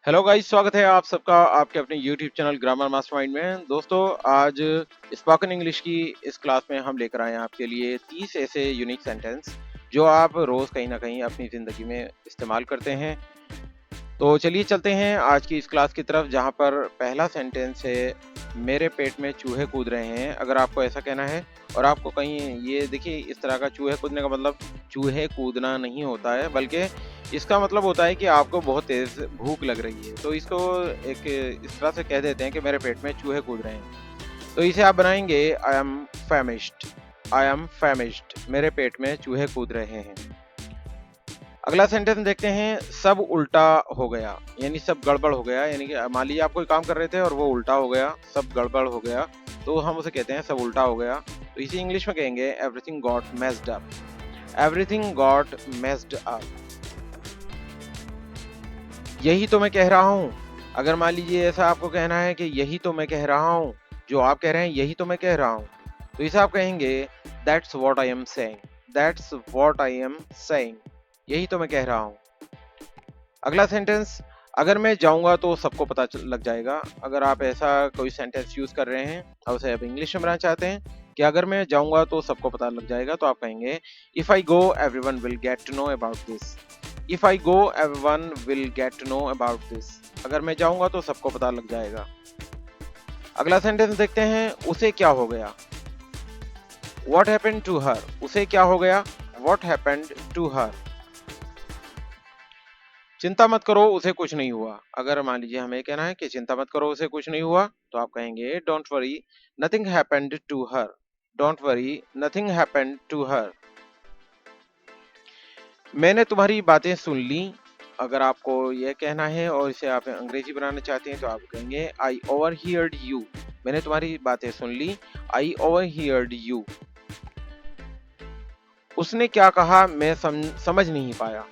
Hello guys, स्वागत है आप सबका आपके अपने यूट्यूब चैनल ग्रामर मास्टरमाइंड में। दोस्तों, आज स्पोकन इंग्लिश की इस क्लास में हम लेकर आए हैं आपके लिए 30 ऐसे यूनिक सेंटेंस जो आप रोज कहीं ना कहीं अपनी ज़िंदगी में इस्तेमाल करते हैं। तो चलिए चलते हैं आज की इस क्लास की तरफ, जहाँ पर पहला सेंटेंस है, मेरे पेट में चूहे कूद रहे हैं। अगर आपको ऐसा कहना है और आपको कहीं ये देखिए, इस तरह का चूहे कूदने का मतलब चूहे कूदना नहीं होता है, बल्कि इसका मतलब होता है कि आपको बहुत तेज भूख लग रही है। तो इसको एक इस तरह से कह देते हैं कि मेरे पेट में चूहे कूद रहे हैं। तो इसे आप बनाएंगे, आई एम फैमिश्ड। आई एम फैमिश्ड, मेरे पेट में चूहे कूद रहे हैं। अगला सेंटेंस देखते हैं, सब उल्टा हो गया, यानी सब गड़बड़ हो गया। यानी कि मान लीजिए आप कोई काम कर रहे थे और वो उल्टा हो गया, सब गड़बड़ हो गया, तो हम उसे कहते हैं सब उल्टा हो गया। तो इसे इंग्लिश में कहेंगे everything got messed up. Everything got messed up. यही तो मैं कह रहा हूँ। अगर मान लीजिए ऐसा आपको कहना है कि यही तो मैं कह रहा हूँ, जो आप कह रहे हैं यही तो मैं कह रहा हूँ, तो इसे आप कहेंगे that's what I am saying. That's what I am saying, यही तो मैं कह रहा हूँ। अगला सेंटेंस, अगर मैं जाऊंगा तो सबको पता लग जाएगा। अगर आप ऐसा कोई सेंटेंस यूज कर रहे हैं और उसे आप इंग्लिश में बनाना चाहते हैं कि अगर मैं जाऊंगा तो सबको पता लग जाएगा, तो आप कहेंगे if I go everyone will get to know about this. If I go everyone will get to know about this. अगर मैं जाऊंगा तो सबको पता लग जाएगा। अगला सेंटेंस देखते हैं, उसे क्या हो गया। What happened to her. उसे क्या हो गया, व्हाट हैपेंड टू हर। चिंता मत करो, उसे कुछ नहीं हुआ। अगर मान लीजिए हमें कहना है कि चिंता मत करो, उसे कुछ नहीं हुआ, तो आप कहेंगे don't worry, nothing happened to her. Don't worry, nothing happened to her. मैंने तुम्हारी बातें सुन ली। अगर आपको यह कहना है और इसे आप अंग्रेजी बनाना चाहते हैं, तो आप कहेंगे आई ओवरहियर्ड यू। मैंने तुम्हारी बातें सुन ली, आई ओवरहियर्ड यू। उसने क्या कहा मैं समझ नहीं पाया।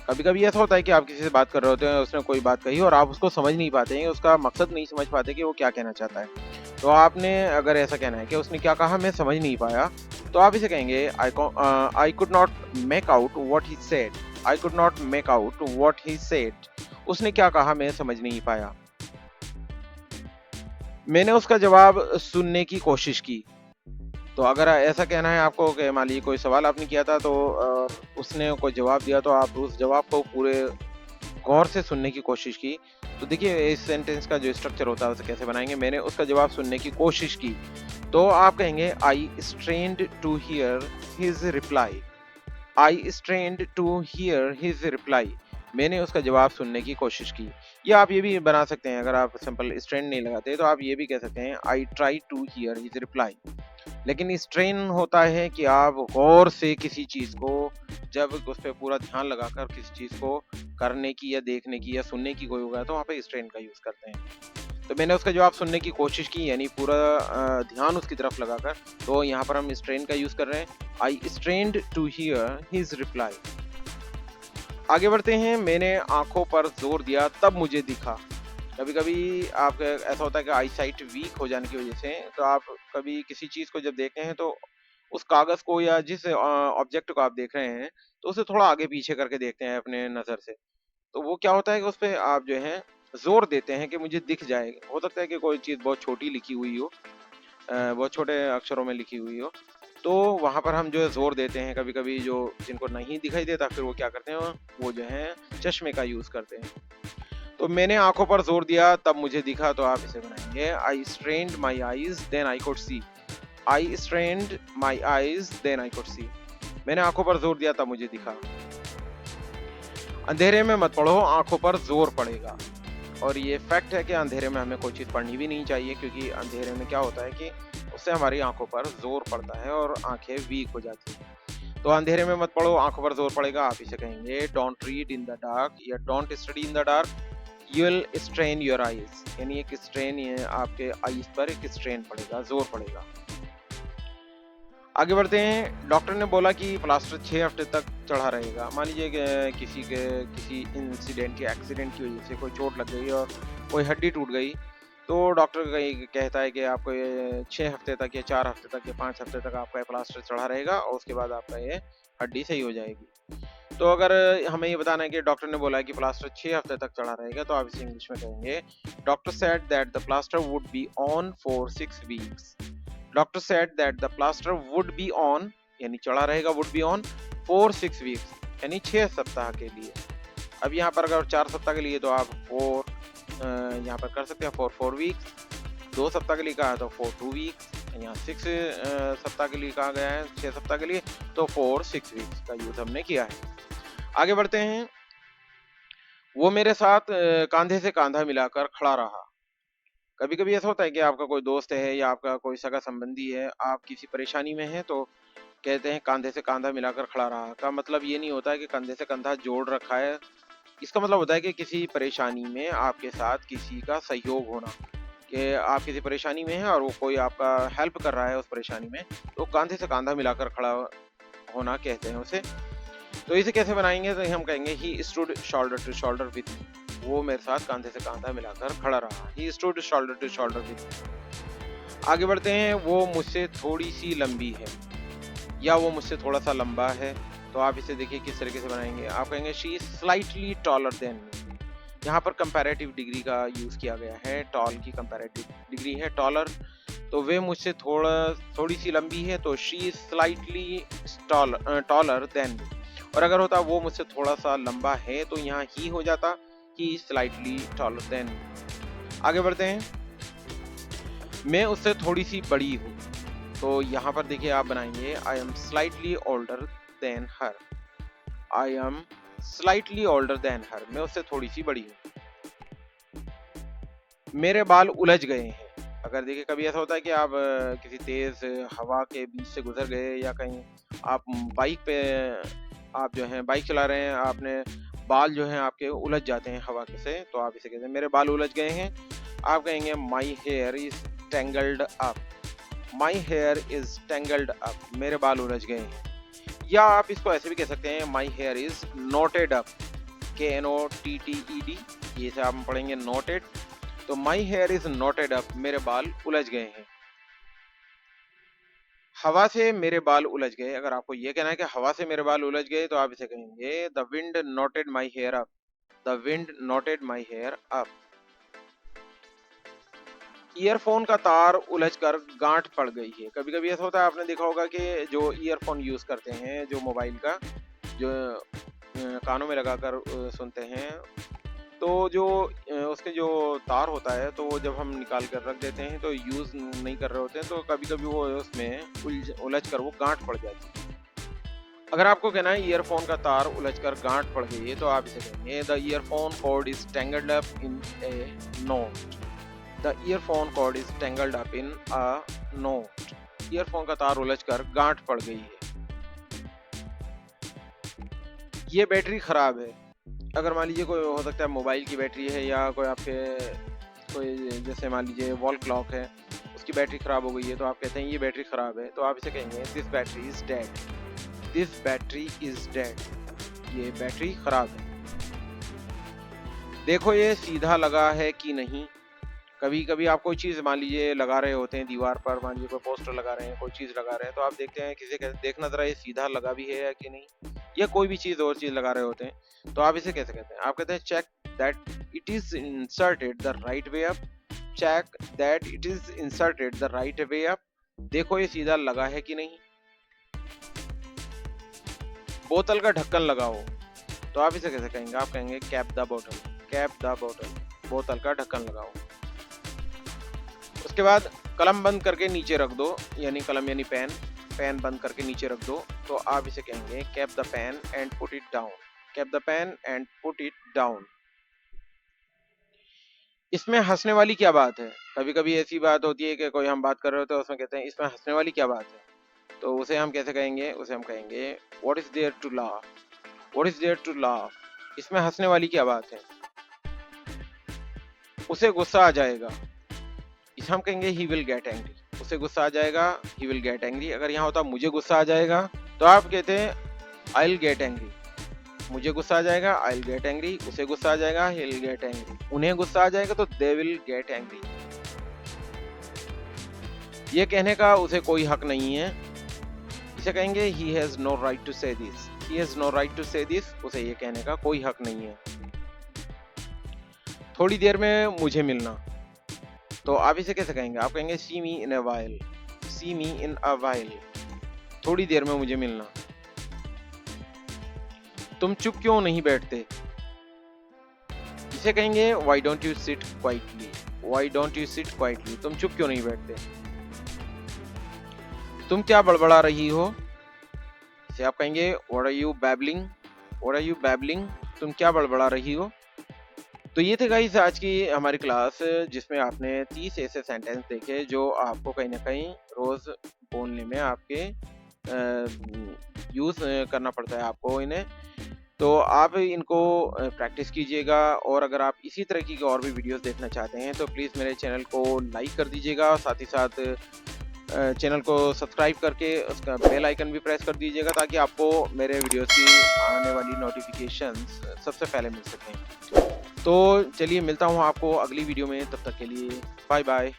कभी कभी ऐसा होता है कि आप किसी से बात कर रहे होते हैं, उसने कोई बात कही और आप उसको समझ नहीं पाते हैं, उसका मकसद नहीं समझ पाते कि वो क्या कहना चाहता है। तो आपने अगर ऐसा कहना है कि उसने क्या कहा मैं समझ नहीं पाया, तो आप इसे कहेंगे I could not make out what he said. I could not make out what he said. उसने क्या कहा मैं समझ नहीं पाया। मैंने उसका जवाब सुनने की कोशिश की। तो अगर ऐसा कहना है आपको कि मान लीजिए कोई सवाल आपने किया था, तो उसने कोई जवाब दिया, तो आप उस जवाब को पूरे गौर से सुनने की कोशिश की। तो देखिए इस सेंटेंस का जो स्ट्रक्चर होता है उसे कैसे बनाएंगे, मैंने उसका जवाब सुनने की कोशिश की, तो आप कहेंगे I strained to hear his reply. I strained to hear his reply. मैंने उसका जवाब सुनने की कोशिश की। या आप ये भी बना सकते हैं, अगर आप सिंपल स्ट्रेन नहीं लगाते तो आप ये भी कह सकते हैं I try to hear his reply. लेकिन स्ट्रेन होता है कि आप गौर से किसी चीज को, जब उस पर पूरा ध्यान लगाकर किसी चीज को करने की या देखने की या सुनने की कोई होगा, तो वहाँ पे स्ट्रेन का यूज करते हैं। तो मैंने उसका जवाब सुनने की कोशिश की, यानी पूरा ध्यान उसकी तरफ लगाकर, तो यहाँ पर हम स्ट्रेन का यूज कर रहे हैं, I strained to hear his reply. आगे बढ़ते हैं, मैंने आंखों पर जोर दिया तब मुझे दिखा। कभी कभी आप ऐसा होता है कि आई साइट वीक हो जाने की वजह से, तो आप कभी किसी चीज को जब देखते हैं, तो उस कागज को या जिस ऑब्जेक्ट को आप देख रहे हैं, तो उसे थोड़ा आगे पीछे करके देखते हैं अपने नजर से। तो वो क्या होता है कि उस पे आप जो है जोर देते हैं कि मुझे दिख जाए। हो सकता है कि कोई चीज बहुत छोटी लिखी हुई हो, बहुत छोटे अक्षरों में लिखी हुई हो, तो वहां पर हम जो है जोर देते हैं। कभी कभी जो जिनको नहीं दिखाई देता, फिर वो क्या करते हैं, वो जो है चश्मे का यूज करते हैं। तो मैंने आंखों पर जोर दिया तब मुझे दिखा, तो आप इसे बनाएंगे I strained my eyes then I could see. I strained my eyes then I could see. मैंने आंखों पर जोर दिया तब मुझे दिखा। अंधेरे में मत पढ़ो, आंखों पर जोर पड़ेगा। और ये फैक्ट है कि अंधेरे में हमें कोई चीज पढ़नी भी नहीं चाहिए, क्योंकि अंधेरे में क्या होता है कि उससे हमारी आंखों पर जोर पड़ता है और आंखें वीक हो जाती हैं। तो अंधेरे में मत पढ़ो, आंखों पर जोर पड़ेगा, आप इसे कहेंगे don't read in the dark या don't study in the dark, you will strain your eyes. यानी एक स्ट्रेन, ये आपके आईज पर एक स्ट्रेन पड़ेगा, जोर पड़ेगा। आगे बढ़ते हैं, डॉक्टर ने बोला कि प्लास्टर 6 हफ्ते तक चढ़ा रहेगा। मान लीजिए कि किसी इंसिडेंट या एक्सीडेंट की वजह से कोई चोट लग गई और कोई हड्डी टूट गई, तो डॉक्टर कहता है कि आपको ये 6 हफ्ते तक या 4 हफ्ते तक या 5 हफ्ते तक आपका ये प्लास्टर चढ़ा रहेगा और उसके बाद आपका ये हड्डी सही हो जाएगी। तो अगर हमें ये बताना है कि डॉक्टर ने बोला है कि प्लास्टर 6 हफ्ते तक चढ़ा रहेगा, तो आप इसे इंग्लिश में कहेंगे doctor said that the plaster would be on for 6 weeks. Doctor said that the plaster would be on, यानी चढ़ा रहेगा, would be on for 6 weeks, यानी 6 सप्ताह के लिए। अब यहाँ पर अगर 4 सप्ताह के लिए तो आप यहाँ पर कर सकते हैं फॉर 4 वीक्स। 2 सप्ताह के लिए कहा तो फॉर 2 वीक्स। यहाँ 6 सप्ताह के लिए कहा गया है, 6 सप्ताह के लिए, तो फॉर 6 वीक्स का यूज हमने किया है। आगे बढ़ते हैं। वो मेरे साथ कांधे से कांधा मिलाकर खड़ा रहा। कभी कभी ऐसा होता है कि आपका कोई दोस्त है या आपका कोई सगा संबंधी है, आप किसी परेशानी में हैं, तो कहते हैं कांधे से कांधा मिलाकर खड़ा रहा। का मतलब ये नहीं होता है कि कंधे से कंधा जोड़ रखा है, इसका मतलब होता है कि किसी परेशानी में आपके साथ किसी का सहयोग होना, कि आप किसी परेशानी में हैं और वो कोई आपका हेल्प कर रहा है उस परेशानी में, तो कांधे से कांधा मिलाकर खड़ा होना कहते हैं उसे। तो इसे कैसे बनाएंगे, तो हम कहेंगे he stood shoulder to shoulder with me. वो मेरे साथ कांधे से कांधा मिलाकर खड़ा रहा। He stood shoulder to shoulder with me. आगे बढ़ते हैं। वो मुझसे थोड़ी सी लंबी है, या वो मुझसे थोड़ा सा लंबा है। तो आप इसे देखिए किस तरीके से बनाएंगे। आप कहेंगे she is slightly taller than me. यहाँ पर कंपैरेटिव डिग्री का यूज किया गया है, टॉल की कंपैरेटिव डिग्री है टॉलर। तो वे मुझसे थोड़ी सी लंबी है, तो she is slightly taller than me. और अगर होता वो मुझसे थोड़ा सा लंबा है, तो यहाँ ही हो जाता, he is slightly taller than me. आगे बढ़ते हैं। मैं उससे थोड़ी सी बड़ी हूँ। तो यहाँ पर देखिए आप बनाएंगे I am slightly older than her. I am slightly older than her, मैं उससे थोड़ी सी बड़ी हूँ। मेरे बाल उलझ गए हैं। अगर देखिए कभी ऐसा होता है कि आप किसी तेज हवा के बीच से गुजर गए, या कहीं आप बाइक पे आप जो है बाइक चला रहे हैं, आपने बाल जो हैं आपके उलझ जाते हैं हवा से, तो आप इसे कहते हैं मेरे बाल उलझ गए हैं। आप कहेंगे my here is tangled up. My here is tangled up, मेरे बाल उलझ गए हैं। या आप इसको ऐसे भी कह सकते हैं my here is noted up. KNOTTED, ये से आप पढ़ेंगे नोटेड। तो my here is noted up, मेरे बाल उलझ गए हैं। हवा से मेरे बाल उलझ गए। अगर आपको ये कहना है कि हवा से मेरे बाल उलझ गए, तो आप इसे कहेंगे the wind knotted my hair up. The wind knotted my hair up. Earphone का तार उलझकर गांठ पड़ गई है। कभी कभी ऐसा होता है, आपने देखा होगा कि जो ईयरफोन यूज करते हैं, जो मोबाइल का जो कानों में लगाकर सुनते हैं, तो जो उसके जो तार होता है, तो वो जब हम निकाल कर रख देते हैं, तो यूज नहीं कर रहे होते हैं, तो कभी कभी वो उसमें उलझ कर वो गांठ पड़ जाती है। अगर आपको कहना है ईयरफोन का तार उलझकर गांठ पड़ गई है, तो आप इसे कहेंगे the earphone cord is tangled up in a knot. The earphone cord is tangled up in a knot. Earphone का तार उलझकर गांठ पड़ गई है। ये बैटरी खराब है। अगर मान लीजिए कोई हो सकता है मोबाइल की बैटरी है, या कोई आपके कोई जैसे मान लीजिए वॉल क्लॉक है, उसकी बैटरी खराब हो गई है, तो आप कहते हैं ये बैटरी खराब है। तो आप इसे कहेंगे this battery is dead. This battery is dead, ये बैटरी खराब है। देखो ये सीधा लगा है कि नहीं। कभी कभी आप कोई चीज मान लीजिए लगा रहे होते हैं दीवार पर, मान लीजिए कोई पोस्टर लगा रहे हैं, कोई चीज लगा रहे हैं, तो आप देखते हैं किसी कहते देखना जरा ये सीधा लगा भी है या कि नहीं, या कोई भी चीज और चीज लगा रहे होते हैं, तो आप इसे कैसे कहते हैं? आप कहते हैं check that it is inserted the right way up. Check that it is inserted the right way up. देखो ये सीधा लगा है कि नहीं। बोतल का ढक्कन लगाओ। तो आप इसे कैसे कहेंगे? आप कहेंगे कैप द बोतल। कैप द बोतल, बोतल का ढक्कन लगाओ। उसके बाद कलम बंद करके नीचे रख दो, यानी कलम यानी पेन, पेन बंद करके नीचे रख दो। तो आप इसे कहेंगे cap the pen and put it down. Cap the pen and put it down. इसमें हंसने वाली क्या बात है? कभी कभी ऐसी बात होती है कि कोई हम बात कर रहे होते हैं, उसमें कहते हैं इसमें हंसने वाली क्या बात है? तो उसे हम कैसे कहेंगे? उसे हम कहेंगे what is there to laugh. What is there to laugh, इसमें हंसने वाली क्या बात है? उसे गुस्सा आ जाएगा, इसे हम कहेंगे ही विल गेट एंग्री। उसे गुस्सा आ जाएगा, ही विल गेट एंग्री। अगर यहाँ होता मुझे गुस्सा आ जाएगा, तो आप कहते हैं आई विल गेट एंग्री। मुझे गुस्सा आ जाएगा, आई विल गेट एंग्री। उसे गुस्सा आ जाएगा, ही विल गेट एंग्री। उन्हें गुस्सा आ जाएगा, तो दे विल गेट एंग्री। ये कहने का उसे कोई हक नहीं है, इसे कहेंगे he has no right to say this. He has no right to say this, उसे ये कहने का कोई हक नहीं है। थोड़ी देर में मुझे मिलना, तो आप इसे कैसे कहेंगे? आप कहेंगे सी मी इन a while, C me in a while, थोड़ी देर में मुझे मिलना। तुम चुप क्यों नहीं बैठते? इसे कहेंगे why don't you sit quietly, why don't you sit quietly, तुम चुप क्यों नहीं बैठते? तुम क्या बड़बड़ा रही हो? इसे आप कहेंगे what are you babbling, what are you babbling, तुम क्या बड़बड़ा रही हो? तो ये थे गाइस आज की हमारी क्लास, जिसमें आपने 30 ऐसे सेंटेंस देखे जो आपको कहीं ना कहीं रोज बोलने में आपके यूज करना पड़ता है आपको इन्हें। तो आप इनको प्रैक्टिस कीजिएगा, और अगर आप इसी तरह की और भी वीडियोस देखना चाहते हैं तो प्लीज़ मेरे चैनल को लाइक कर दीजिएगा, साथ ही साथ चैनल को सब्सक्राइब करके उसका बेल आइकन भी प्रेस कर दीजिएगा, ताकि आपको मेरे वीडियोस की आने वाली नोटिफिकेशंस सबसे पहले मिल सकें। तो चलिए मिलता हूँ आपको अगली वीडियो में, तब तक के लिए बाय बाय।